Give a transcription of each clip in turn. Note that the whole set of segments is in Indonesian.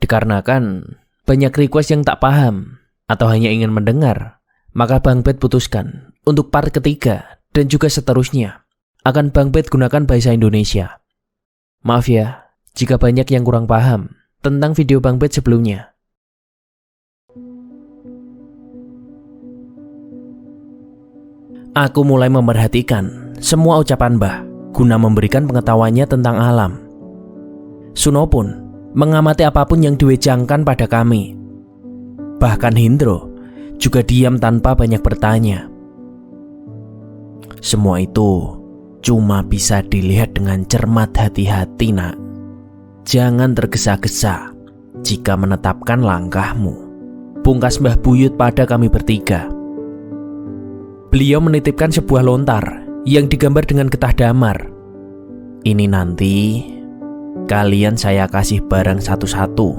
Dikarenakan banyak request yang tak paham atau hanya ingin mendengar, maka Bang Bet putuskan untuk part ketiga dan juga seterusnya akan Bang Bet gunakan bahasa Indonesia. Maaf ya, jika banyak yang kurang paham tentang video Bang Bet sebelumnya. Aku mulai memerhatikan semua ucapan Mbah guna memberikan pengetahuannya tentang alam. Suno pun mengamati apapun yang diwejangkan pada kami. Bahkan Hindro juga diam tanpa banyak bertanya. Semua itu cuma bisa dilihat dengan cermat hati-hati, nak. Jangan tergesa-gesa jika menetapkan langkahmu, pungkas Mbah Buyut pada kami bertiga. Beliau menitipkan sebuah lontar yang digambar dengan getah damar. Ini nanti kalian saya kasih barang satu-satu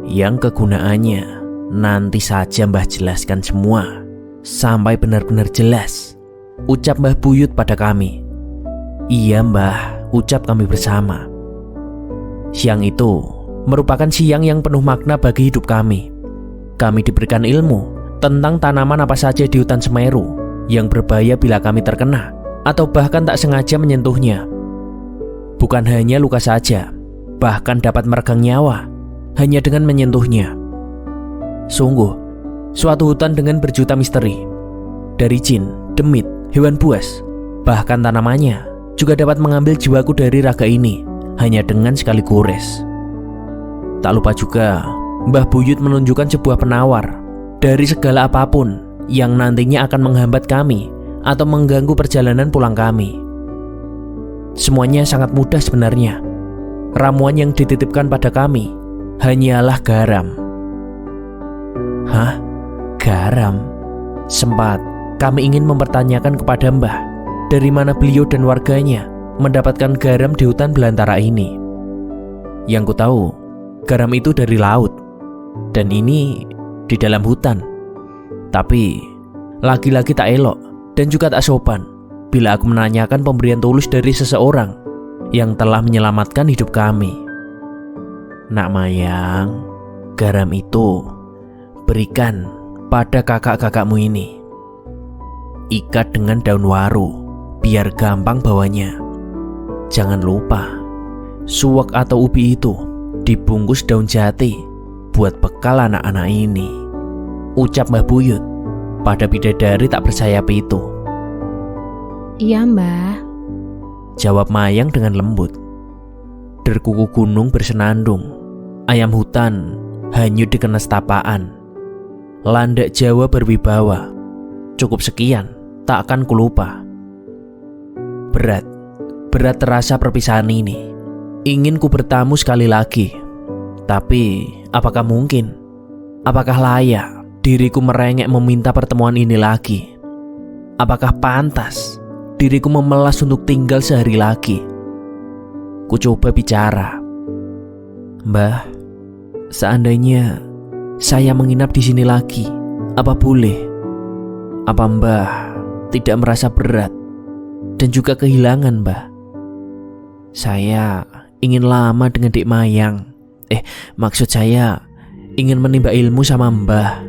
yang kegunaannya nanti saja Mbah jelaskan semua sampai benar-benar jelas, ucap Mbah Buyut pada kami. Iya Mbah, ucap kami bersama. Siang itu merupakan siang yang penuh makna bagi hidup kami. Kami diberikan ilmu tentang tanaman apa saja di hutan Semeru yang berbahaya bila kami terkena atau bahkan tak sengaja menyentuhnya. Bukan hanya luka saja, bahkan dapat meregang nyawa hanya dengan menyentuhnya. Sungguh, suatu hutan dengan berjuta misteri. Dari jin, demit, hewan buas, bahkan tanamannya juga dapat mengambil jiwaku dari raga ini hanya dengan sekali gores. Tak lupa juga, Mbah Buyut menunjukkan sebuah penawar dari segala apapun yang nantinya akan menghambat kami atau mengganggu perjalanan pulang kami. Semuanya sangat mudah sebenarnya. Ramuan yang dititipkan pada kami hanyalah garam. Hah? Garam? Sempat kami ingin mempertanyakan kepada Mbah dari mana beliau dan warganya mendapatkan garam di hutan belantara ini. Yang ku tahu, garam itu dari laut, dan ini di dalam hutan. Tapi lagi-lagi tak elok dan juga tak sopan bila aku menanyakan pemberian tulus dari seseorang yang telah menyelamatkan hidup kami. Nak Mayang, garam itu berikan pada kakak-kakakmu ini. Ikat dengan daun waru biar gampang bawanya. Jangan lupa, suwak atau ubi itu dibungkus daun jati buat bekal anak-anak ini, ucap Mbah Buyut pada bidadari tak bersayap itu. Iya Mbah, jawab Mayang dengan lembut. Derkuku gunung bersenandung, ayam hutan hanyut dikena setapaan, landak Jawa berwibawa. Cukup sekian, tak akan kulupa. Berat terasa perpisahan ini. Ingin ku bertamu sekali lagi, tapi apakah mungkin? Apakah layak diriku merengek meminta pertemuan ini lagi? Apakah pantas diriku memelas untuk tinggal sehari lagi? Ku coba bicara. Mbah, seandainya saya menginap di sini lagi, apa boleh? Apa Mbah tidak merasa berat dan juga kehilangan Mbah? Saya ingin lama dengan Dik Mayang. Maksud saya ingin menimba ilmu sama Mbah.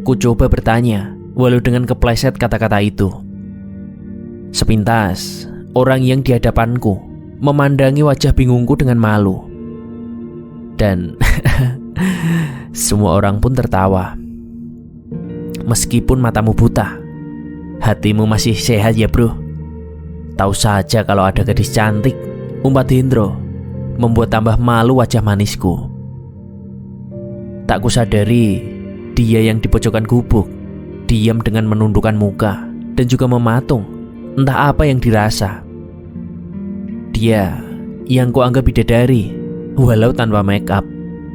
Ku coba bertanya, walau dengan kepleset kata-kata itu. Sepintas, orang yang di hadapanku memandangi wajah bingungku dengan malu. Dan semua orang pun tertawa. Meskipun matamu buta, hatimu masih sehat ya bro. Tahu saja kalau ada gadis cantik, umpat Hendro, membuat tambah malu wajah manisku. Tak kusadari, dia yang di pojokan gubuk diam dengan menundukkan muka dan juga mematung, entah apa yang dirasa. Dia yang kuanggap bidadari, walau tanpa make up,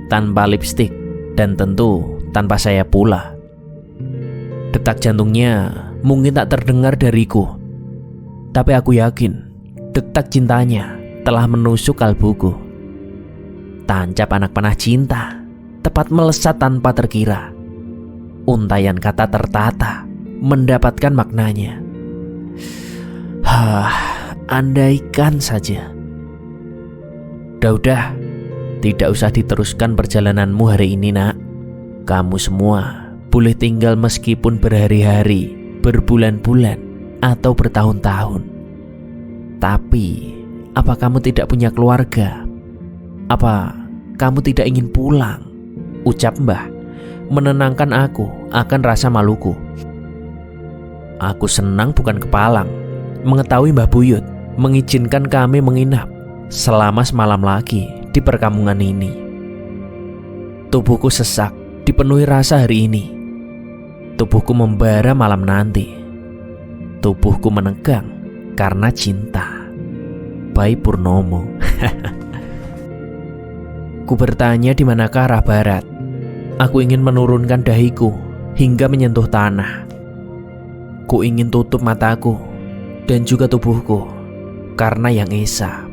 tanpa lipstik, dan tentu tanpa saya pula. Detak jantungnya mungkin tak terdengar dariku, tapi aku yakin detak cintanya telah menusuk kalbuku. Tancap anak panah cinta, tepat melesat tanpa terkira. Untaian kata tertata mendapatkan maknanya. Andaikan saja. Udah, Tidak usah diteruskan perjalananmu hari ini, Nak. Kamu semua boleh tinggal meskipun berhari-hari, berbulan-bulan, atau bertahun-tahun. Tapi, apa kamu tidak punya keluarga? Apa kamu tidak ingin pulang? Ucap Mbah, menenangkan aku akan rasa maluku. Aku senang bukan kepalang mengetahui Mbah Buyut mengizinkan kami menginap selama semalam lagi di perkampungan ini. Tubuhku sesak, dipenuhi rasa hari ini. Tubuhku membara malam nanti. Tubuhku menegang karena cinta. Bayi Purnomo. Ku bertanya di manakah arah barat. Aku ingin menurunkan dahiku hingga menyentuh tanah. Ku ingin tutup mataku dan juga tubuhku karena Yang Esa.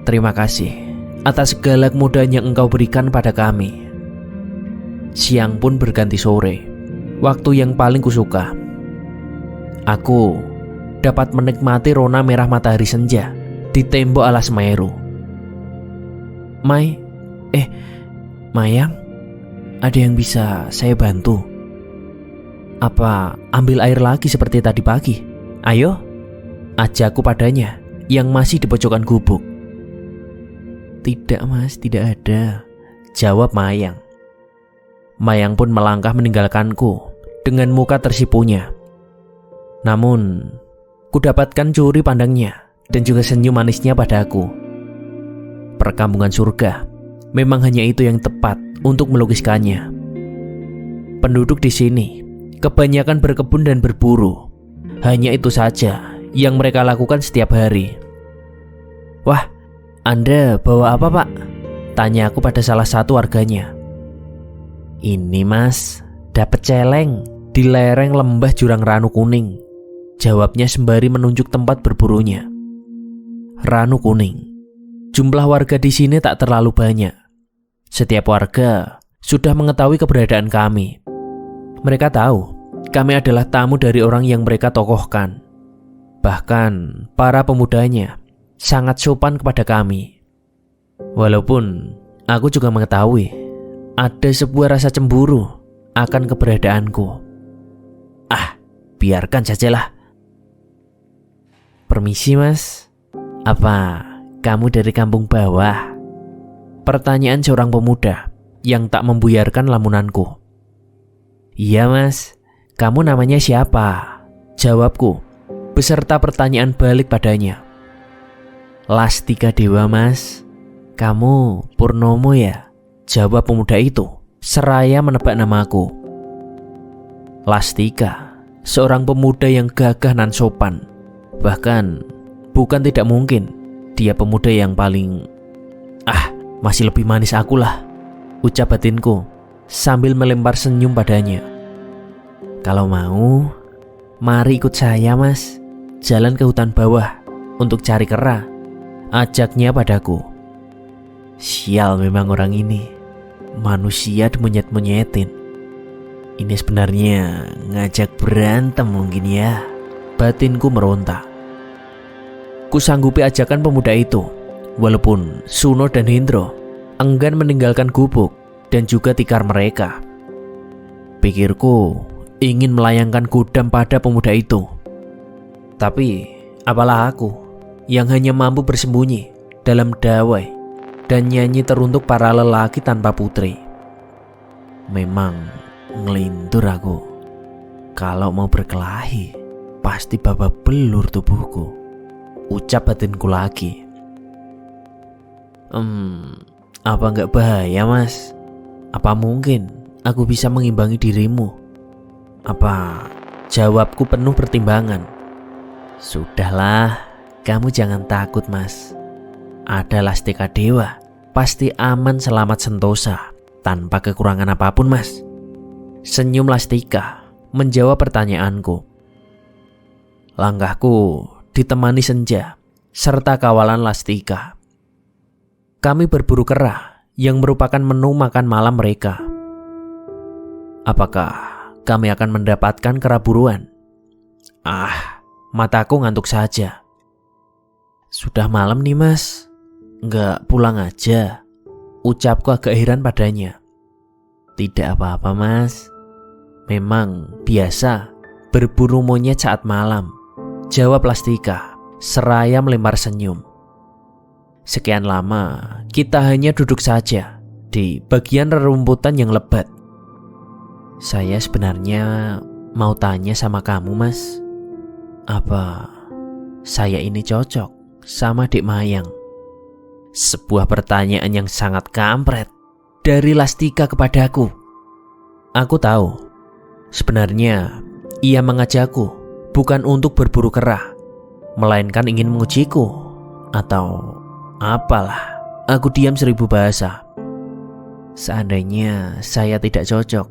Terima kasih atas segala kemudahan yang Engkau berikan pada kami. Siang pun berganti sore, waktu yang paling kusuka. Aku dapat menikmati rona merah matahari senja di tembok alas Semeru. Mayang, ada yang bisa saya bantu? Apa ambil air lagi seperti tadi pagi? Ayo, ajakku padanya yang masih di pojokan gubuk. Tidak Mas, tidak ada, jawab Mayang. Mayang pun melangkah meninggalkanku dengan muka tersipunya. Namun, kudapatkan curi pandangnya dan juga senyum manisnya padaku. Perkampungan surga memang hanya itu yang tepat untuk melukiskannya. Penduduk di sini kebanyakan berkebun dan berburu. Hanya itu saja yang mereka lakukan setiap hari. Wah, Anda bawa apa, Pak? Tanya aku pada salah satu warganya. Ini Mas, dapat celeng di lereng lembah Jurang Ranu Kuning, jawabnya sembari menunjuk tempat berburunya. Ranu Kuning. Jumlah warga di sini tak terlalu banyak. Setiap warga sudah mengetahui keberadaan kami. Mereka tahu kami adalah tamu dari orang yang mereka tokohkan. Bahkan para pemudanya sangat sopan kepada kami. Walaupun aku juga mengetahui ada sebuah rasa cemburu akan keberadaanku. Biarkan sajalah. Permisi Mas, apa kamu dari kampung bawah? Pertanyaan seorang pemuda yang tak membuyarkan lamunanku. Iya Mas, kamu namanya siapa? Jawabku, beserta pertanyaan balik padanya. Lastika Dewa Mas. Kamu Purnomo ya? Jawab pemuda itu seraya menebak namaku. Lastika, seorang pemuda yang gagah nan sopan. Bahkan bukan tidak mungkin dia pemuda yang paling masih lebih manis akulah, ucap batinku sambil melempar senyum padanya. Kalau mau, mari ikut saya Mas, jalan ke hutan bawah untuk cari kera, ajaknya padaku. Sial memang orang ini, manusia dimonyet-monyetin. Ini sebenarnya ngajak berantem mungkin ya, batinku meronta. Kusanggupi ajakan pemuda itu, walaupun Suno dan Hendro enggan meninggalkan gubuk dan juga tikar mereka. Pikirku ingin melayangkan gudam pada pemuda itu. Tapi apalah aku yang hanya mampu bersembunyi dalam dawai dan nyanyi teruntuk para lelaki tanpa putri. Memang ngelindur aku. Kalau mau berkelahi pasti babak belur tubuhku, ucap batinku lagi. Apa nggak bahaya Mas? Apa mungkin aku bisa mengimbangi dirimu? Apa? Jawabku penuh pertimbangan. Sudahlah, kamu jangan takut Mas. Ada Lastika Dewa, pasti aman selamat sentosa, tanpa kekurangan apapun Mas. Senyum Lastika menjawab pertanyaanku. Langkahku ditemani senja serta kawalan Lastika. Kami berburu kera yang merupakan menu makan malam mereka. Apakah kami akan mendapatkan kera buruan? Mataku ngantuk saja. Sudah malam nih Mas, nggak pulang aja? Ucapku agak heran padanya. Tidak apa-apa mas, memang biasa berburu monyet saat malam, jawab Lastika seraya melempar senyum. Sekian lama kita hanya duduk saja di bagian rerumputan yang lebat. Saya sebenarnya mau tanya sama kamu mas, apa saya ini cocok sama Dek Mayang? Sebuah pertanyaan yang sangat kampret dari Lastika kepadaku. Aku tahu, sebenarnya ia mengajakku bukan untuk berburu kera, melainkan ingin mengujiku, atau apalah. Aku diam 1000 bahasa. Seandainya saya tidak cocok,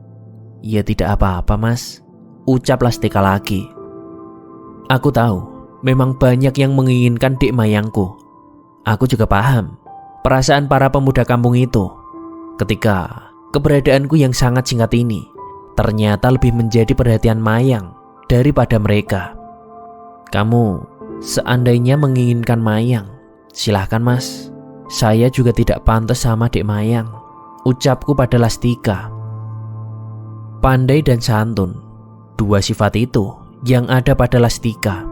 ya tidak apa-apa mas, ucap Lastika lagi. Aku tahu, memang banyak yang menginginkan Dek Mayangku. Aku juga paham perasaan para pemuda kampung itu ketika keberadaanku yang sangat singkat ini ternyata lebih menjadi perhatian Mayang daripada mereka. Kamu seandainya menginginkan Mayang, silahkan mas. Saya juga tidak pantas sama Dek Mayang, ucapku pada Lastika. Pandai dan santun, dua sifat itu yang ada pada Lastika.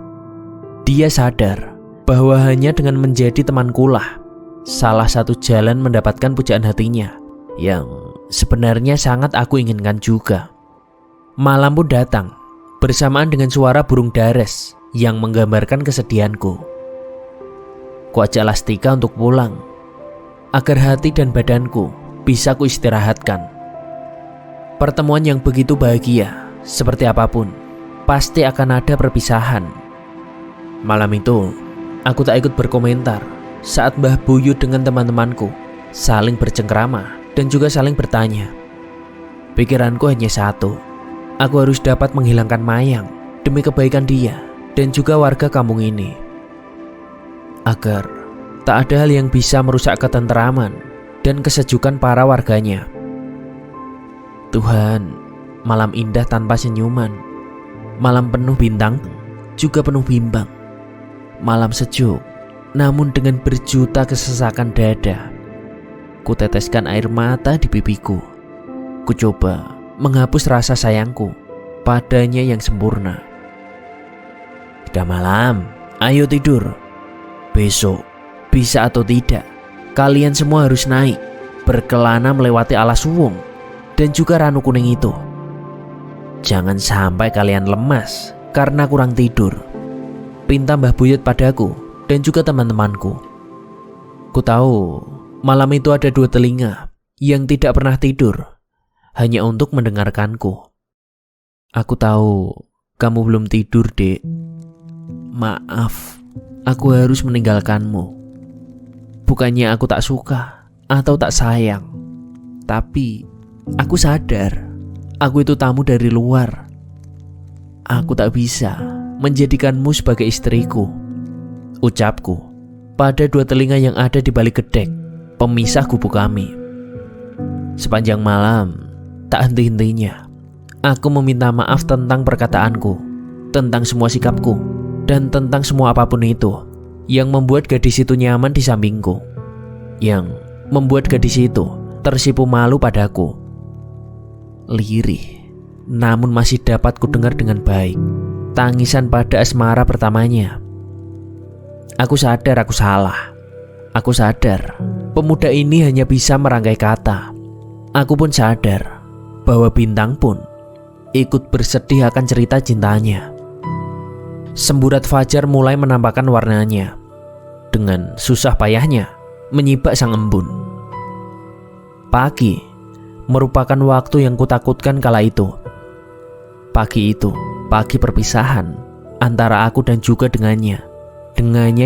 Dia sadar bahwa hanya dengan menjadi temankulah salah satu jalan mendapatkan pujaan hatinya yang sebenarnya sangat aku inginkan juga. Malam pun datang bersamaan dengan suara burung dares yang menggambarkan kesedihanku. Kuajak Lastika untuk pulang agar hati dan badanku bisa kuistirahatkan. Pertemuan yang begitu bahagia seperti apapun pasti akan ada perpisahan. Malam itu aku tak ikut berkomentar saat Mbah Buyut dengan teman-temanku saling bercengkrama dan juga saling bertanya. Pikiranku hanya satu, aku harus dapat menghilangkan Mayang demi kebaikan dia dan juga warga kampung ini, agar tak ada hal yang bisa merusak ketentraman dan kesejukan para warganya. Tuhan, malam indah tanpa senyuman, malam penuh bintang juga penuh bimbang. Malam sejuk, namun dengan berjuta kesesakan dada. Ku teteskan air mata di pipiku. Ku coba menghapus rasa sayangku padanya yang sempurna. Sudah malam, ayo tidur. Besok, bisa atau tidak, kalian semua harus naik, berkelana melewati alas suwung dan juga ranu kuning itu. Jangan sampai kalian lemas karena kurang tidur, pinta Mbah Buyut padaku dan juga teman-temanku. Ku tahu malam itu ada 2 telinga yang tidak pernah tidur hanya untuk mendengarkanku. Aku tahu kamu belum tidur, Dek. Maaf, aku harus meninggalkanmu. Bukannya aku tak suka atau tak sayang, tapi aku sadar aku itu tamu dari luar. Aku tak bisa menjadikanmu sebagai istriku, ucapku pada 2 telinga yang ada di balik gedek pemisah gubuk kami. Sepanjang malam tak henti-hentinya aku meminta maaf tentang perkataanku, tentang semua sikapku, dan tentang semua apapun itu yang membuat gadis itu nyaman di sampingku, yang membuat gadis itu tersipu malu padaku. Lirih, namun masih dapat kudengar dengan baik tangisan pada asmara pertamanya. Aku sadar aku salah. Aku sadar pemuda ini hanya bisa merangkai kata. Aku pun sadar bahwa bintang pun ikut bersedih akan cerita cintanya. Semburat fajar mulai menampakkan warnanya. Dengan susah payahnya menyibak sang embun. Pagi merupakan waktu yang kutakutkan kala itu. Pagi itu, pagi perpisahan antara aku dan juga dengannya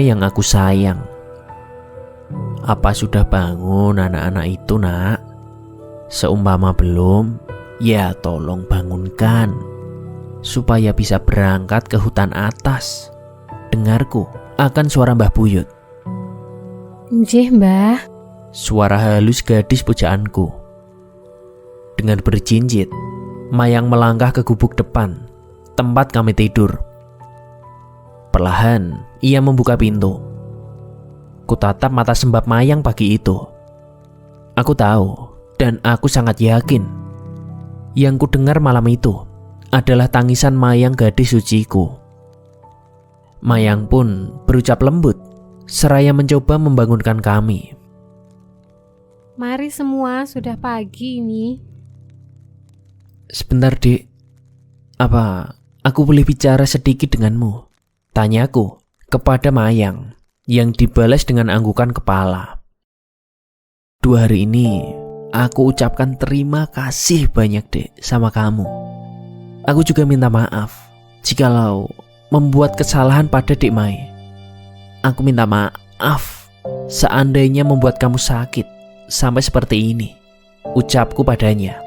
yang aku sayang. Apa sudah bangun anak-anak itu, nak? Seumpama belum, ya tolong bangunkan supaya bisa berangkat ke hutan atas. Dengarku akan suara Mbah Buyut. Nggih, Mbah. Suara halus gadis pujaanku. Dengan berjinjit, Mayang melangkah ke gubuk depan, tempat kami tidur. Perlahan, ia membuka pintu. Kutatap mata sembab Mayang pagi itu. Aku tahu dan aku sangat yakin. Yang kudengar malam itu adalah tangisan Mayang, gadis suciku. Mayang pun berucap lembut seraya mencoba membangunkan kami. Mari semua, sudah pagi ini. Sebentar, Dek. Apa aku boleh bicara sedikit denganmu? Tanyaku kepada Mayang yang dibalas dengan anggukan kepala. 2 hari ini aku ucapkan terima kasih banyak, Dek, sama kamu. Aku juga minta maaf jikalau membuat kesalahan pada Dek Mai. Aku minta maaf seandainya membuat kamu sakit sampai seperti ini, ucapku padanya.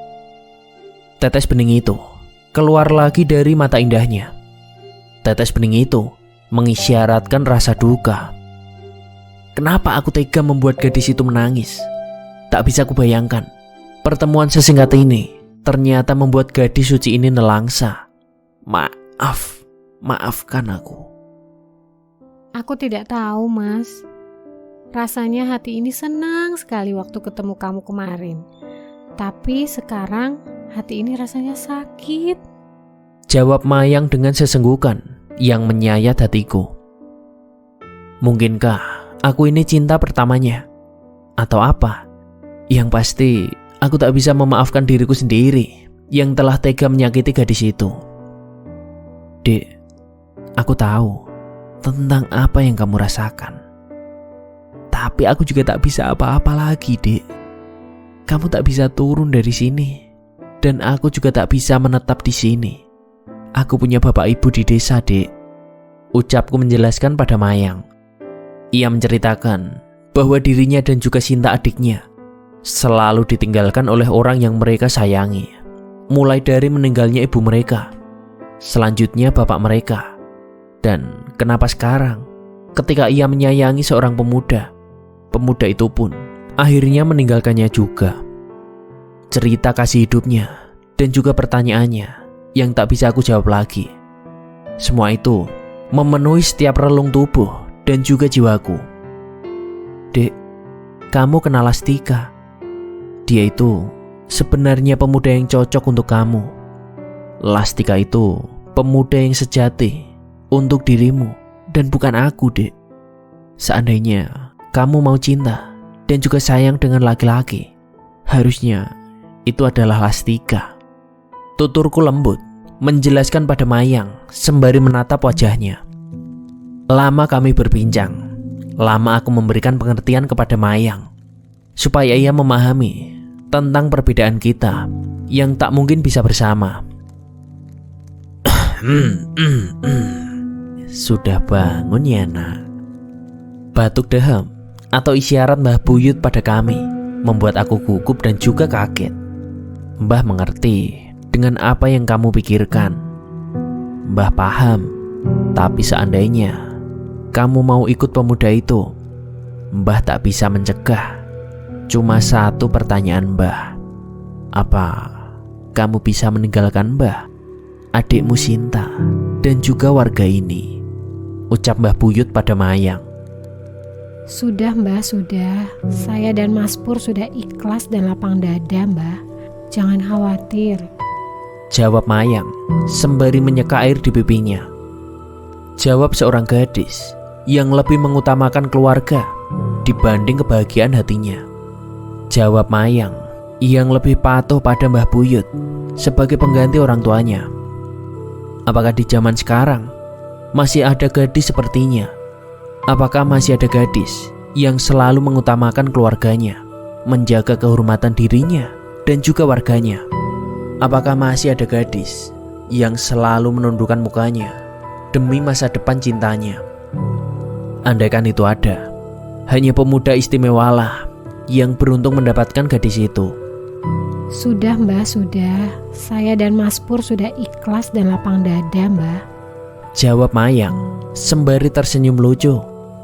Tetes bening itu keluar lagi dari mata indahnya. Tetes bening itu mengisyaratkan rasa duka. Kenapa aku tega membuat gadis itu menangis? Tak bisa kubayangkan pertemuan sesingkat ini ternyata membuat gadis suci ini nelangsa. Maafkan aku. Aku tidak tahu, Mas. Rasanya hati ini senang sekali waktu ketemu kamu kemarin. Tapi sekarang hati ini rasanya sakit. Jawab Mayang dengan sesenggukan yang menyayat hatiku. Mungkinkah aku ini cinta pertamanya? Atau apa? Yang pasti aku tak bisa memaafkan diriku sendiri yang telah tega menyakiti gadis itu. Dek, aku tahu tentang apa yang kamu rasakan. Tapi aku juga tak bisa apa-apa lagi, Dek. Kamu tak bisa turun dari sini, dan aku juga tak bisa menetap di sini. Aku punya bapak ibu di desa, Dek. Ucapku menjelaskan pada Mayang. Ia menceritakan bahwa dirinya dan juga Sinta adiknya selalu ditinggalkan oleh orang yang mereka sayangi. Mulai dari meninggalnya ibu mereka, selanjutnya bapak mereka. Dan kenapa sekarang ketika ia menyayangi seorang pemuda, pemuda itu pun akhirnya meninggalkannya juga. Cerita kasih hidupnya dan juga pertanyaannya yang tak bisa aku jawab lagi. Semua itu memenuhi setiap relung tubuh dan juga jiwaku. Dek, kamu kenal Lastika. Dia itu sebenarnya pemuda yang cocok untuk kamu. Lastika itu pemuda yang sejati untuk dirimu dan bukan aku, Dek. Seandainya kamu mau cinta dan juga sayang dengan laki-laki, harusnya itu adalah Lastika. Tuturku lembut menjelaskan pada Mayang sembari menatap wajahnya. Lama kami berbincang. Lama aku memberikan pengertian kepada Mayang supaya ia memahami tentang perbedaan kita yang tak mungkin bisa bersama. Sudah bangun ya, nak? Batuk dehem atau isyarat Mbah Buyut pada kami membuat aku gugup dan juga kaget. Mbah mengerti dengan apa yang kamu pikirkan. Mbah paham, tapi seandainya kamu mau ikut pemuda itu, Mbah tak bisa mencegah. Cuma satu pertanyaan, Mbah. Apa kamu bisa meninggalkan Mbah, adikmu Sinta, dan juga warga ini? Ucap Mbah Buyut pada Mayang. Sudah, Mbah, sudah. Saya dan Mas Pur sudah ikhlas dan lapang dada, Mbah. Jangan khawatir. Jawab Mayang sembari menyeka air di pipinya. Jawab seorang gadis yang lebih mengutamakan keluarga dibanding kebahagiaan hatinya. Jawab Mayang yang lebih patuh pada Mbah Buyut sebagai pengganti orang tuanya. Apakah di zaman sekarang masih ada gadis sepertinya? Apakah masih ada gadis yang selalu mengutamakan keluarganya, menjaga kehormatan dirinya dan juga warganya? Apakah masih ada gadis yang selalu menundukkan mukanya demi masa depan cintanya? Andaikan itu ada, hanya pemuda istimewalah yang beruntung mendapatkan gadis itu. Sudah, Mbah, sudah. Saya dan Mas Pur sudah ikhlas dan lapang dada, Mbah. Jawab Mayang sembari tersenyum lucu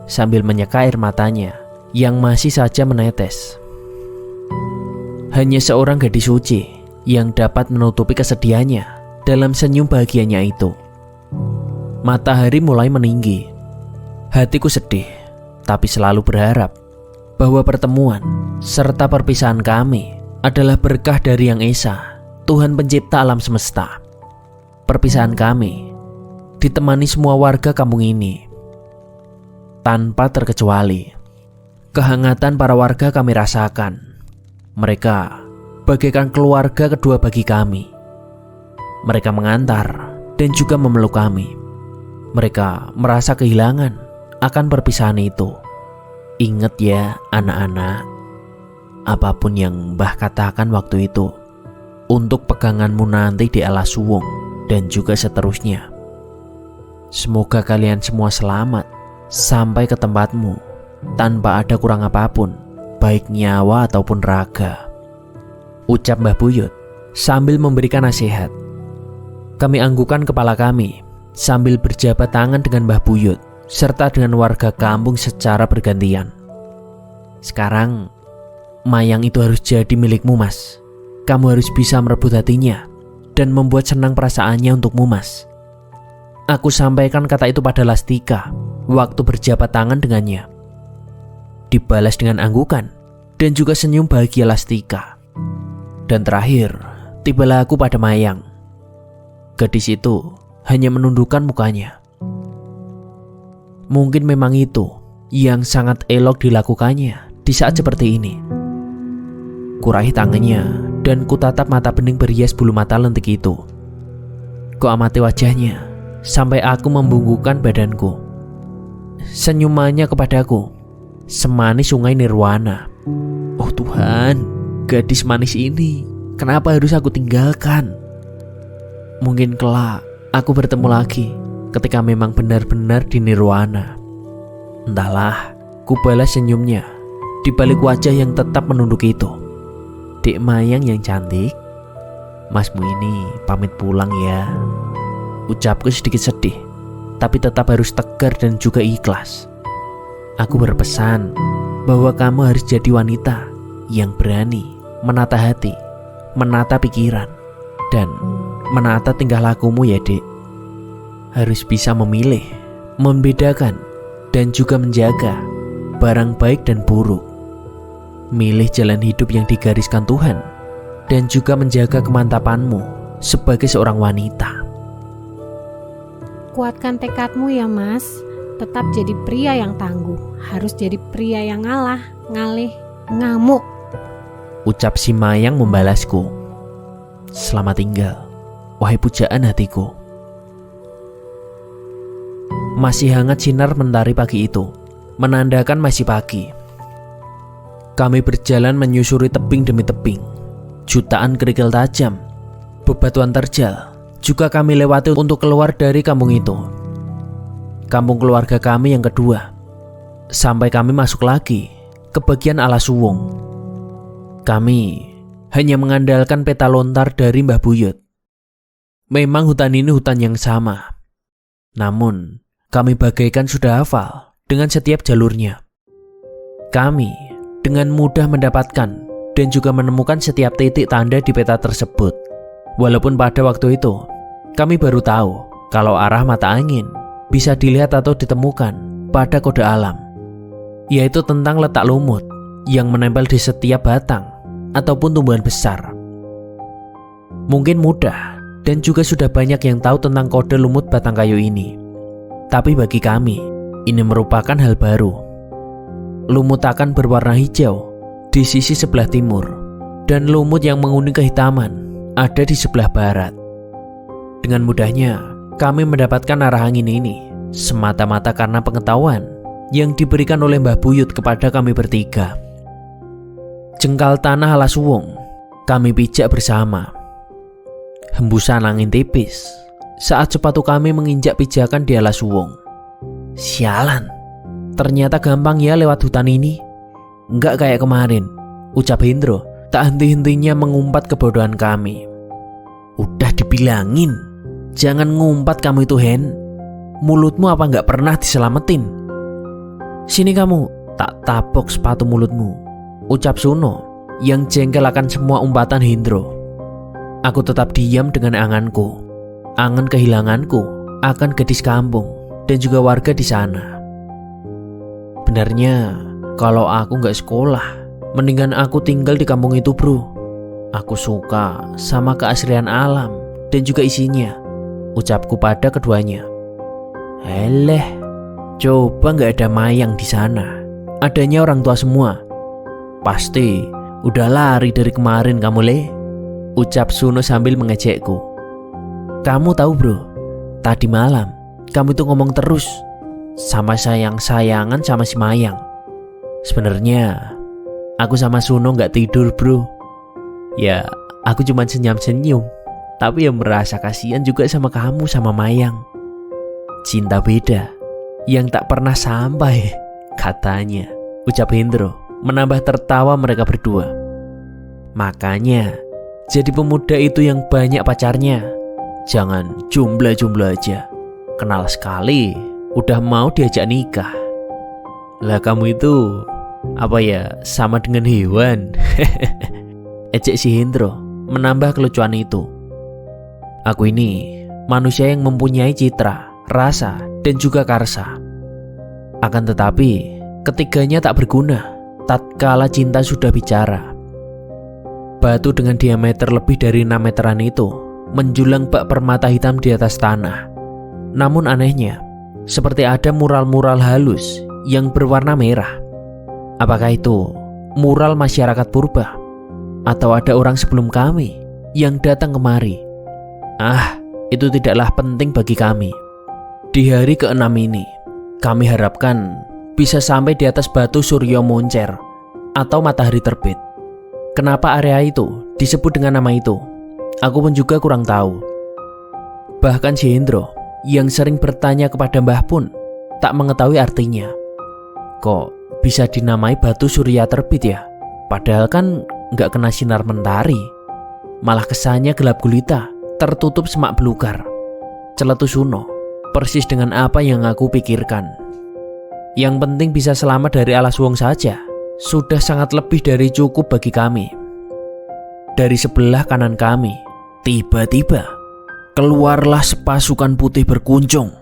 sambil menyeka air matanya yang masih saja menetes. Hanya seorang gadis suci yang dapat menutupi kesedihannya dalam senyum bahagianya itu. Matahari mulai meninggi. Hatiku sedih, tapi selalu berharap bahwa pertemuan serta perpisahan kami adalah berkah dari Yang Esa, Tuhan pencipta alam semesta. Perpisahan kami ditemani semua warga kampung ini. Tanpa terkecuali, kehangatan para warga kami rasakan. Mereka bagaikan keluarga kedua bagi kami. Mereka mengantar dan juga memeluk kami. Mereka merasa kehilangan akan perpisahan itu. Ingat ya anak-anak, apapun yang Mbah katakan waktu itu untuk peganganmu nanti di alas suwung dan juga seterusnya. Semoga kalian semua selamat sampai ke tempatmu tanpa ada kurang apapun, baik nyawa ataupun raga, ucap Mbah Buyut sambil memberikan nasihat. Kami anggukan kepala kami sambil berjabat tangan dengan Mbah Buyut serta dengan warga kampung secara bergantian. Sekarang mayang itu harus jadi milikmu, Mas. Kamu harus bisa merebut hatinya dan membuat senang perasaannya untukmu, Mas. Aku sampaikan kata itu pada Lastika waktu berjabat tangan dengannya. Dibalas dengan anggukan dan juga senyum bahagia Lastika. Dan terakhir, tibalah aku pada Mayang. Gadis itu hanya menundukkan mukanya. Mungkin memang itu yang sangat elok dilakukannya di saat seperti ini. Kuraih tangannya dan kutatap mata bening berhias bulu mata lentik itu. Kuamati wajahnya sampai aku membungkukkan badanku. Senyumannya kepadaku semanis sungai nirwana. Oh Tuhan, gadis manis ini kenapa harus aku tinggalkan? Mungkin kelak aku bertemu lagi ketika memang benar-benar di nirwana. Entahlah, ku balas senyumnya di balik wajah yang tetap menunduk itu. Dek Mayang yang cantik, Masmu ini pamit pulang ya. Ucapku sedikit sedih, tapi tetap harus tegar dan juga ikhlas. Aku berpesan bahwa kamu harus jadi wanita yang berani menata hati, menata pikiran, dan menata tingkah lakumu ya dek. Harus bisa memilih, membedakan, dan juga menjaga barang baik dan buruk. Milih jalan hidup yang digariskan Tuhan, dan juga menjaga kemantapanmu sebagai seorang wanita. Kuatkan tekadmu ya Mas. Tetap jadi pria yang tangguh. Harus jadi pria yang ngalah, ngalih, ngamuk, ucap si Mayang membalasku. Selamat tinggal, wahai pujaan hatiku. Masih hangat sinar mentari pagi itu, menandakan masih pagi. Kami berjalan menyusuri tebing demi tebing. Jutaan kerikil tajam, bebatuan terjal juga kami lewati untuk keluar dari kampung itu. Kampung keluarga kami yang kedua. Sampai kami masuk lagi ke bagian alas suwung. Kami hanya mengandalkan peta lontar dari Mbah Buyut. Memang hutan ini hutan yang sama, namun kami bagaikan sudah hafal dengan setiap jalurnya. Kami dengan mudah mendapatkan dan juga menemukan setiap titik tanda di peta tersebut. Walaupun pada waktu itu kami baru tahu kalau arah mata angin bisa dilihat atau ditemukan pada kode alam, yaitu tentang letak lumut yang menempel di setiap batang ataupun tumbuhan besar. Mungkin mudah dan juga sudah banyak yang tahu tentang kode lumut batang kayu ini, tapi bagi kami ini merupakan hal baru. Lumut akan berwarna hijau di sisi sebelah timur, dan lumut yang menguning kehitaman ada di sebelah barat. Dengan mudahnya kami mendapatkan arah angin ini semata-mata karena pengetahuan yang diberikan oleh Mbah Buyut kepada kami bertiga. Jengkal tanah alas suwung kami pijak bersama. Hembusan angin tipis saat sepatu kami menginjak pijakan di alas suwung. Sialan, ternyata gampang ya lewat hutan ini. Enggak kayak kemarin, ucap Hendro tak henti-hentinya mengumpat kebodohan kami. Udah dibilangin, jangan ngumpat kamu itu Hen. Mulutmu apa nggak pernah diselamatin? Sini kamu, tak tapok sepatu mulutmu, ucap Suno yang jengkel akan semua umpatan Hendro. Aku tetap diam dengan anganku, angan kehilanganku akan gadis kampung dan juga warga di sana. Benarnya Kalau aku nggak sekolah, mendingan aku tinggal di kampung itu, bro. Aku suka sama keasrian alam dan juga isinya, ucapku pada keduanya. Eleh, coba nggak ada Mayang di sana. Adanya orang tua semua. Pasti udah lari dari kemarin kamu, Le, ucap Suno sambil mengejekku. Kamu tahu, bro, tadi malam kamu tuh ngomong terus sama sayang-sayangan sama si Mayang. Sebenarnya aku sama Suno gak tidur, bro. Ya, aku cuma senyum-senyum, tapi ya merasa kasihan juga sama kamu sama Mayang. Cinta beda yang tak pernah sampai, katanya, ucap Hendro menambah tertawa mereka berdua. Makanya jadi pemuda itu yang banyak pacarnya, jangan jomblo-jomblo aja. Kenal sekali udah mau diajak nikah. Lah kamu itu apa ya, sama dengan hewan? Ejek si Hendro menambah kelucuan itu. Aku ini manusia yang mempunyai citra, rasa, dan juga karsa. Akan tetapi ketiganya tak berguna tatkala cinta sudah bicara. Batu dengan diameter lebih dari 6 meteran itu menjulang bak permata hitam di atas tanah. Namun anehnya, seperti ada mural-mural halus yang berwarna merah. Apakah itu mural masyarakat purba? Atau ada orang sebelum kami yang datang kemari? Itu tidaklah penting bagi kami. Di hari ke-6 ini, kami harapkan bisa sampai di atas batu Suryo Moncer atau matahari terbit. Kenapa area itu disebut dengan nama itu? Aku pun juga kurang tahu. Bahkan si Hendro yang sering bertanya kepada Mbah pun tak mengetahui artinya. Kok bisa dinamai batu surya terbit ya? Padahal kan nggak kena sinar mentari. Malah kesannya gelap gulita, tertutup semak belukar. Celetus Suno, persis dengan apa yang aku pikirkan. Yang penting bisa selamat dari alas wong saja sudah sangat lebih dari cukup bagi kami. Dari sebelah kanan kami, tiba-tiba keluarlah sepasukan putih berkuncung.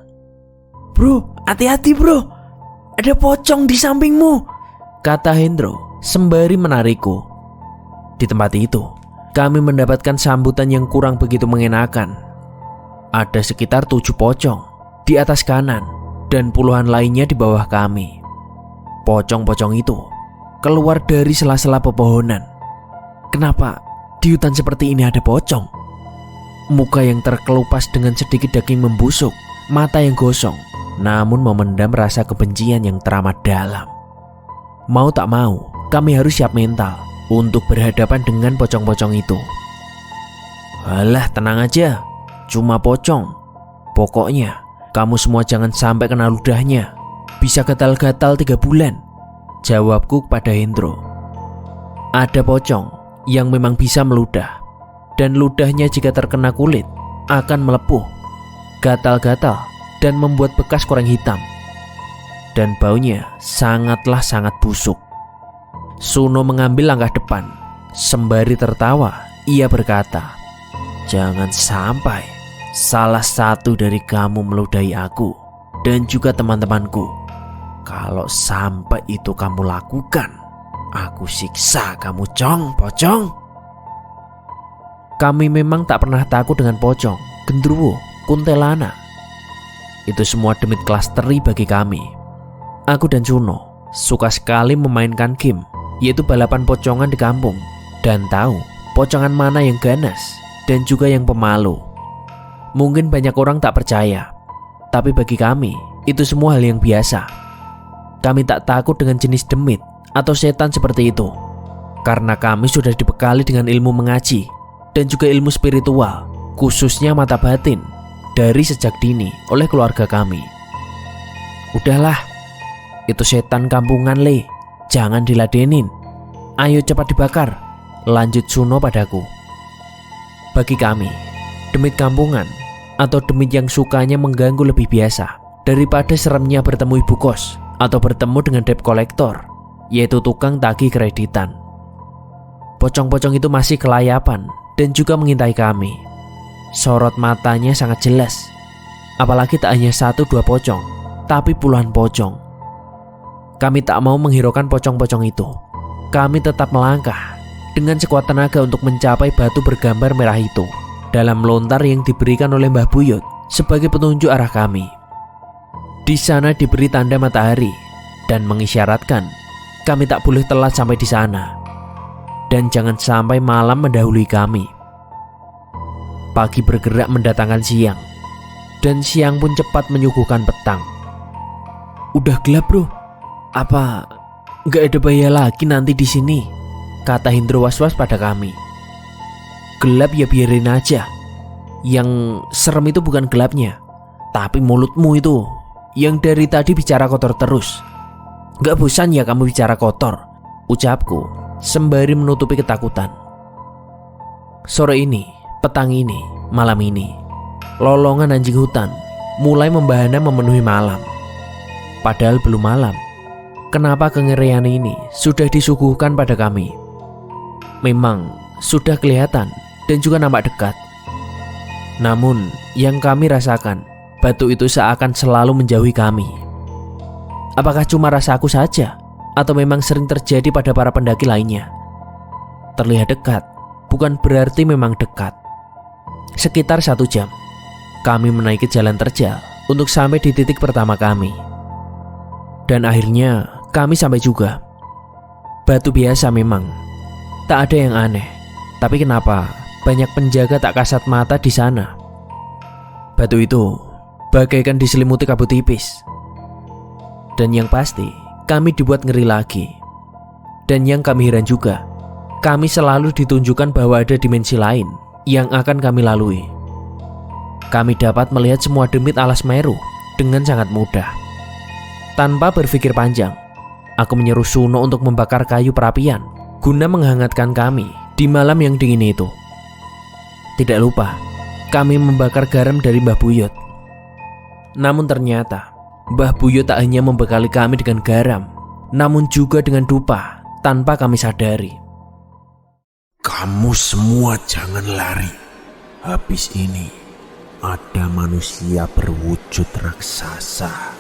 Bro, hati-hati bro, ada pocong di sampingmu, kata Hendro sembari menarikku. Di tempat itu, kami mendapatkan sambutan yang kurang begitu mengenakan. Ada sekitar 7 pocong di atas kanan dan puluhan lainnya di bawah kami. Pocong-pocong itu keluar dari sela-sela pepohonan. Kenapa di hutan seperti ini ada pocong? Muka yang terkelupas dengan sedikit daging membusuk, mata yang gosong, namun memendam rasa kebencian yang teramat dalam. Mau tak mau, kami harus siap mental untuk berhadapan dengan pocong-pocong itu. Alah, tenang aja, cuma pocong. Pokoknya kamu semua jangan sampai kena ludahnya. Bisa gatal-gatal 3 bulan, jawabku kepada Hendro. Ada pocong yang memang bisa meludah, dan ludahnya jika terkena kulit akan melepuh, gatal-gatal, dan membuat bekas koreng hitam. Dan baunya sangatlah sangat busuk. Suno mengambil langkah depan. Sembari tertawa, ia berkata, jangan sampai salah satu dari kamu meludahi aku dan juga teman-temanku. Kalau sampai itu kamu lakukan, aku siksa kamu, pocong. Kami memang tak pernah takut dengan pocong, gendruwo, kuntelana. Itu semua demit kelas teri bagi kami. Aku dan Suno suka sekali memainkan game, yaitu balapan pocongan di kampung, dan tahu pocongan mana yang ganas dan juga yang pemalu. Mungkin banyak orang tak percaya, tapi bagi kami itu semua hal yang biasa. Kami tak takut dengan jenis demit atau setan seperti itu, karena kami sudah dibekali dengan ilmu mengaji dan juga ilmu spiritual, khususnya mata batin, dari sejak dini oleh keluarga kami. Udahlah, itu setan kampungan Le, jangan diladenin. Ayo cepat dibakar, lanjut Suno padaku. Bagi kami, demit kampungan atau demit yang sukanya mengganggu lebih biasa daripada seremnya bertemu ibu kos atau bertemu dengan debt collector, yaitu tukang tagih kreditan. Pocong-pocong itu masih kelayapan dan juga mengintai kami. Sorot matanya sangat jelas. Apalagi tak hanya 1-2 pocong, tapi puluhan pocong. Kami tak mau menghiraukan pocong-pocong itu. Kami tetap melangkah dengan sekuat tenaga untuk mencapai batu bergambar merah itu dalam lontar yang diberikan oleh Mbah Buyut sebagai petunjuk arah kami. Di sana diberi tanda matahari dan mengisyaratkan kami tak boleh telat sampai di sana dan jangan sampai malam mendahului kami. Pagi bergerak mendatangkan siang dan siang pun cepat menyuguhkan petang. "Udah gelap, bro. Apa nggak ada bahaya lagi nanti di sini?" kata Hendro was-was pada kami. "Gelap ya biarin aja. Yang serem itu bukan gelapnya, tapi mulutmu itu yang dari tadi bicara kotor terus. Nggak bosan ya kamu bicara kotor?" ucapku sembari menutupi ketakutan. Sore ini, petang ini, malam ini, lolongan anjing hutan mulai membahana memenuhi malam. Padahal belum malam. Kenapa kengerian ini sudah disuguhkan pada kami? Memang sudah kelihatan dan juga nampak dekat. Namun yang kami rasakan, batu itu seakan selalu menjauhi kami. Apakah cuma rasa aku saja? Atau memang sering terjadi pada para pendaki lainnya? Terlihat dekat, bukan berarti memang dekat. Sekitar 1 jam, kami menaiki jalan terjal untuk sampai di titik pertama kami. Dan akhirnya kami sampai juga. Batu biasa memang, tak ada yang aneh. Tapi kenapa banyak penjaga tak kasat mata di sana? Batu itu bagaikan diselimuti kabut tipis. Dan yang pasti, kami dibuat ngeri lagi. Dan yang kami heran juga, kami selalu ditunjukkan bahwa ada dimensi lain yang akan kami lalui. Kami dapat melihat semua demit alas Meru dengan sangat mudah. Tanpa berpikir panjang, aku menyeru Suno untuk membakar kayu perapian guna menghangatkan kami di malam yang dingin itu. Tidak lupa, kami membakar garam dari Mbah Buyut. Namun ternyata Mbah Buyut tak hanya membekali kami dengan garam, namun juga dengan dupa tanpa kami sadari. "Kamu semua jangan lari. Habis ini ada manusia berwujud raksasa."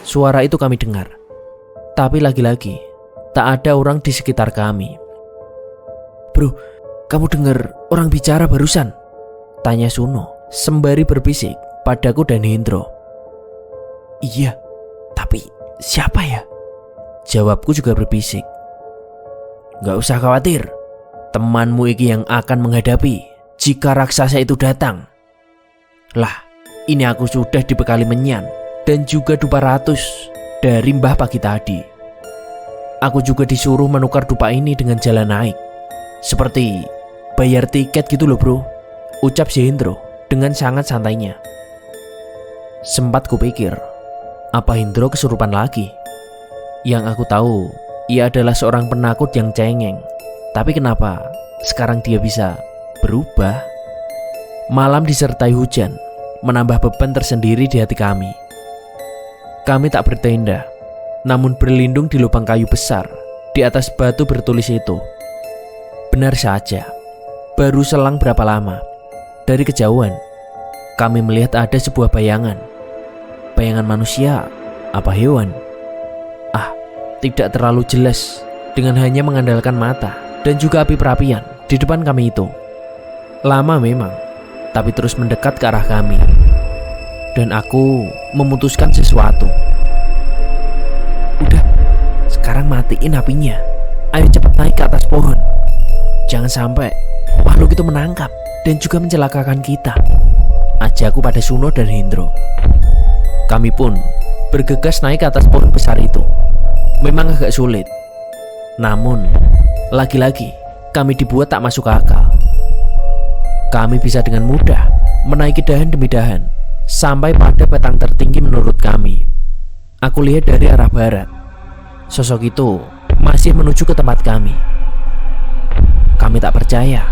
Suara itu kami dengar, tapi lagi-lagi tak ada orang di sekitar kami. "Bro, kamu dengar orang bicara barusan?" tanya Suno sembari berbisik padaku dan Hendro. "Iya, tapi siapa ya?" jawabku juga berbisik. "Gak usah khawatir, temanmu iki yang akan menghadapi jika raksasa itu datang." Lah, ini aku sudah dibekali menyan dan juga dupa ratus dari Mbah pagi tadi. Aku juga disuruh menukar dupa ini dengan jalan naik, seperti bayar tiket gitu loh bro, ucap si Hendro dengan sangat santainya. Sempat kupikir, apa Hendro kesurupan lagi? Yang aku tahu, ia adalah seorang penakut yang cengeng. Tapi kenapa sekarang dia bisa berubah? Malam disertai hujan menambah beban tersendiri di hati kami. Kami tak bertenda, namun berlindung di lubang kayu besar di atas batu bertulis itu. Benar saja, baru selang berapa lama, dari kejauhan, kami melihat ada sebuah bayangan. Bayangan manusia, apa hewan? Tidak terlalu jelas, dengan hanya mengandalkan mata dan juga api perapian di depan kami itu. Lama memang, tapi terus mendekat ke arah kami. Dan aku memutuskan sesuatu. Udah, sekarang matiin apinya. Ayo cepat naik ke atas pohon. Jangan sampai makhluk itu menangkap dan juga mencelakakan kita, ajakku pada Suno dan Hendro. Kami pun bergegas naik ke atas pohon besar itu. Memang agak sulit, namun lagi-lagi kami dibuat tak masuk akal. Kami bisa dengan mudah menaiki dahan demi dahan sampai pada petang tertinggi menurut kami. Aku lihat dari arah barat, sosok itu masih menuju ke tempat kami. Kami tak percaya,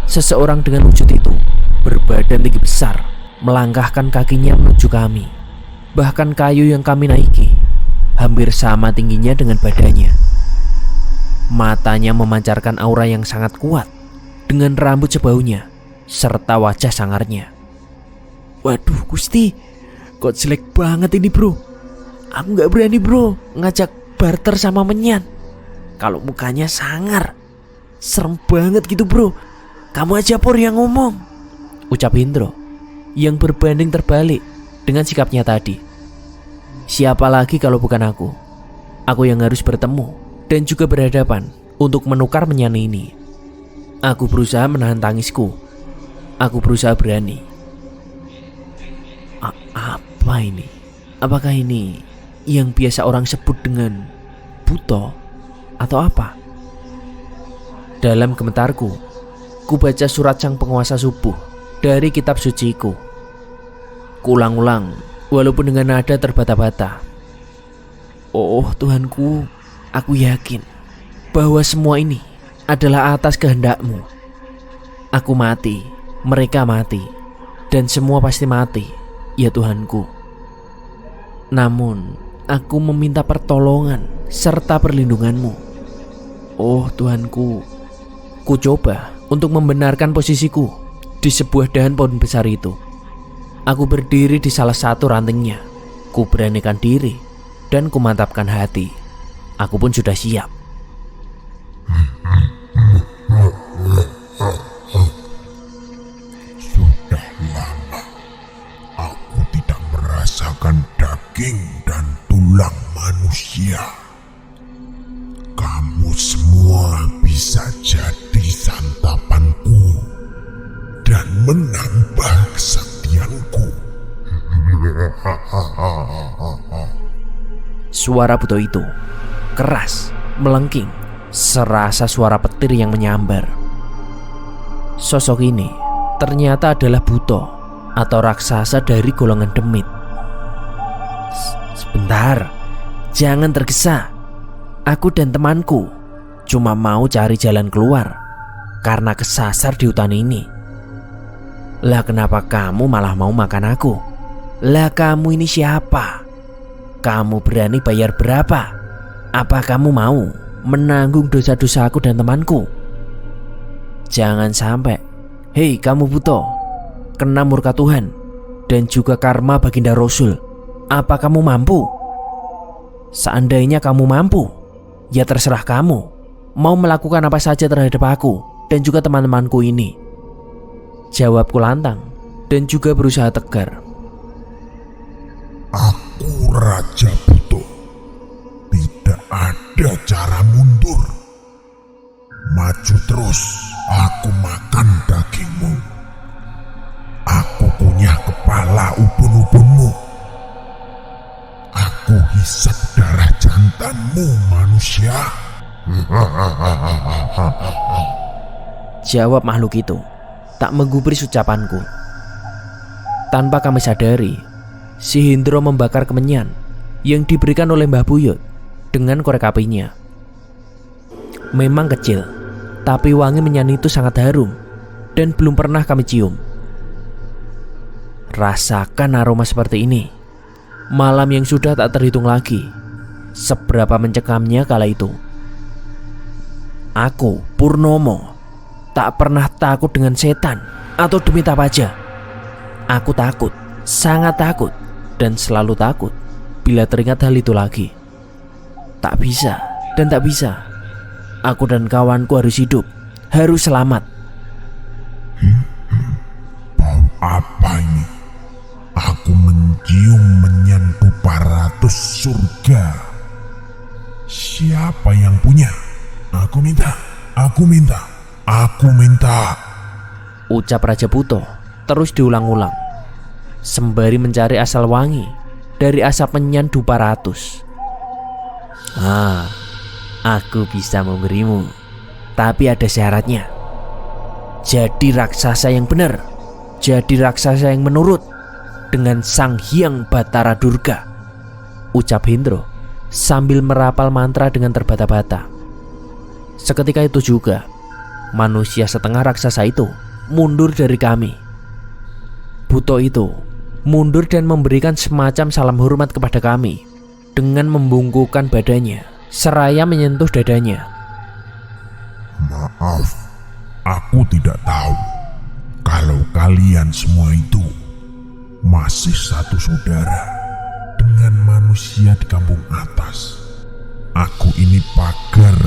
seseorang dengan wujud itu berbadan tinggi besar melangkahkan kakinya menuju kami. Bahkan kayu yang kami naiki hampir sama tingginya dengan badannya. Matanya memancarkan aura yang sangat kuat dengan rambut sebaunya serta wajah sangarnya. Waduh Gusti, kok jelek banget ini bro. Aku gak berani bro ngajak barter sama menyan. Kalau mukanya sangar, serem banget gitu bro. Kamu aja Pur yang ngomong, ucap Hendro yang berbanding terbalik dengan sikapnya tadi. Siapa lagi kalau bukan aku? Aku yang harus bertemu dan juga berhadapan untuk menukar menyan ini. Aku berusaha menahan tangisku. Aku berusaha berani. Apa ini? Apakah ini yang biasa orang sebut dengan buto atau apa? Dalam gemetarku, ku baca surat sang penguasa subuh dari kitab suciku. Kuulang-ulang walaupun dengan nada terbata-bata. Oh Tuhanku, aku yakin bahwa semua ini adalah atas kehendak-Mu. Aku mati, mereka mati, dan semua pasti mati, ya Tuhanku. Namun, aku meminta pertolongan serta perlindungan-Mu. Oh Tuhanku, ku coba untuk membenarkan posisiku di sebuah dahan pohon besar itu. Aku berdiri di salah satu rantingnya. Ku beranikan diri dan ku mantapkan hati. Aku pun sudah siap. Sudah lama aku tidak merasakan daging dan tulang manusia. Kamu semua bisa jadi santapanku dan menambah kesaktianku. Suara buto itu keras, melengking, serasa suara petir yang menyambar. Sosok ini ternyata adalah buto atau raksasa dari golongan demit. Sebentar, jangan tergesa. Aku dan temanku cuma mau cari jalan keluar karena kesasar di hutan ini. Lah kenapa kamu malah mau makan aku? Lah kamu ini siapa? Kamu berani bayar berapa? Apa kamu mau menanggung dosa-dosa aku dan temanku? Jangan sampai, hei kamu buto, kena murka Tuhan dan juga karma baginda Rasul. Apa kamu mampu? Seandainya kamu mampu, ya terserah kamu mau melakukan apa saja terhadap aku dan juga teman-temanku ini. Jawabku lantang dan juga berusaha tegar. Aku Raja Buto. Tidak ada cara mundur. Maju terus, aku makan dagingmu. Aku punya kepala ubun-ubunmu. Aku hisap darah jantanmu, manusia. Jawab makhluk itu, tak menggubris ucapanku. Tanpa kami sadari, si Hendro membakar kemenyan yang diberikan oleh Mbah Buyut dengan korek apinya. Memang kecil, tapi wangi menyan itu sangat harum dan belum pernah kami cium. Rasakan aroma seperti ini. Malam yang sudah tak terhitung lagi, seberapa mencekamnya kala itu. Aku, Purnomo, tak pernah takut dengan setan atau demi apa aja. Aku takut, sangat takut, dan selalu takut bila teringat hal itu lagi. Tak bisa dan tak bisa. Aku dan kawanku harus hidup, harus selamat. Bau apa ini? Aku mencium menyan 200 surga. Siapa yang punya? Aku minta, aku minta, aku minta. Ucap Raja Buto terus diulang-ulang sembari mencari asal wangi dari asap menyan 200. Aku bisa memberimu, tapi ada syaratnya. Jadi raksasa yang benar, jadi raksasa yang menurut dengan Sang Hyang Batara Durga, ucap Hendro sambil merapal mantra dengan terbata-bata. Seketika itu juga manusia setengah raksasa itu mundur dari kami. Buto itu mundur dan memberikan semacam salam hormat kepada kami dengan membungkukkan badannya seraya menyentuh dadanya. Maaf, aku tidak tahu kalau kalian semua itu masih satu saudara dengan manusia di kampung atas. Aku ini pagar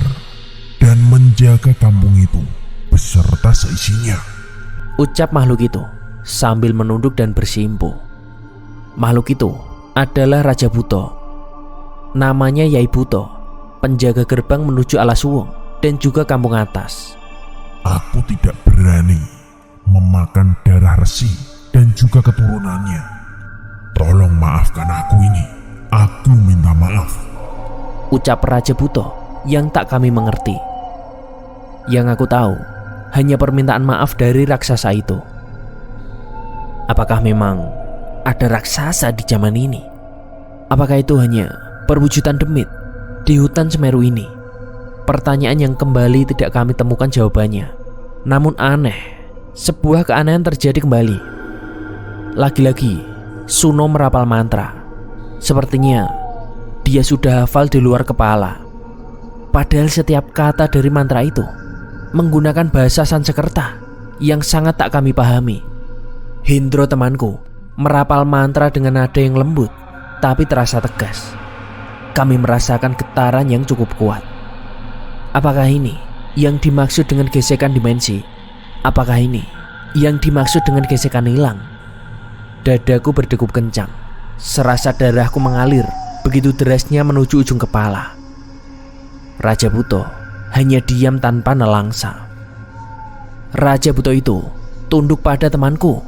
dan menjaga kampung itu beserta seisinya. Ucap makhluk itu sambil menunduk dan bersimpuh. Makhluk itu adalah Raja Buto. Namanya Yai Buto, penjaga gerbang menuju Alasuwung dan juga kampung atas. Aku tidak berani memakan darah resi dan juga keturunannya. Tolong maafkan aku ini. Aku minta maaf. Ucap Raja Buto yang tak kami mengerti. Yang aku tahu hanya permintaan maaf dari raksasa itu. Apakah memang ada raksasa di zaman ini? Apakah itu hanya perwujudan demit di hutan Semeru ini? Pertanyaan yang kembali tidak kami temukan jawabannya. Namun aneh, sebuah keanehan terjadi kembali. Lagi-lagi Suno merapal mantra. Sepertinya dia sudah hafal di luar kepala. Padahal setiap kata dari mantra itu menggunakan bahasa Sanskerta yang sangat tak kami pahami. Hendro temanku merapal mantra dengan nada yang lembut tapi terasa tegas. Kami merasakan getaran yang cukup kuat. Apakah ini yang dimaksud dengan gesekan dimensi? Apakah ini yang dimaksud dengan gesekan hilang? Dadaku berdegup kencang. Serasa darahku mengalir begitu derasnya menuju ujung kepala. Raja Buto hanya diam tanpa nelangsa. Raja Buto itu tunduk pada temanku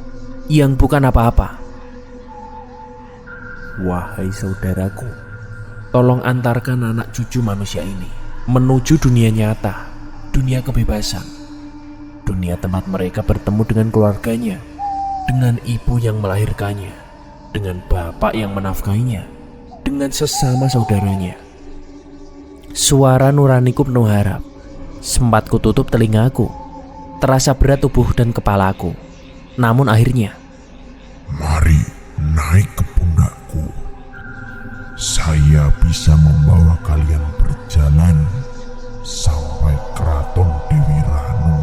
yang bukan apa-apa. Wahai saudaraku, tolong antarkan anak cucu manusia ini menuju dunia nyata, dunia kebebasan, dunia tempat mereka bertemu dengan keluarganya, dengan ibu yang melahirkannya, dengan bapak yang menafkahinya, dengan sesama saudaranya. Suara nuraniku penuh harap. Sempat kututup telingaku. Terasa berat tubuh dan kepalaku. Namun akhirnya, Mari naik ke pundakku. Saya bisa membawa kalian berjalan sampai keraton Dewi Ranu.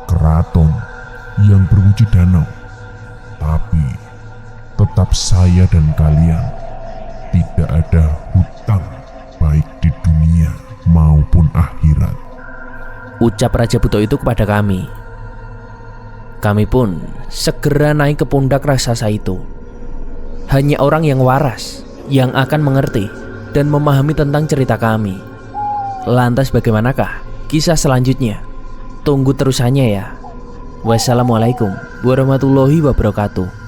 Keraton yang berwujud danau. Tapi tetap saya dan kalian tidak ada hutang baik di dunia maupun akhirat. ucap Raja Buto itu kepada kami. Kami pun segera naik ke pundak raksasa itu. Hanya orang yang waras yang akan mengerti dan memahami tentang cerita kami. Lantas bagaimanakah kisah selanjutnya? Tunggu terusannya ya. Wassalamualaikum warahmatullahi wabarakatuh.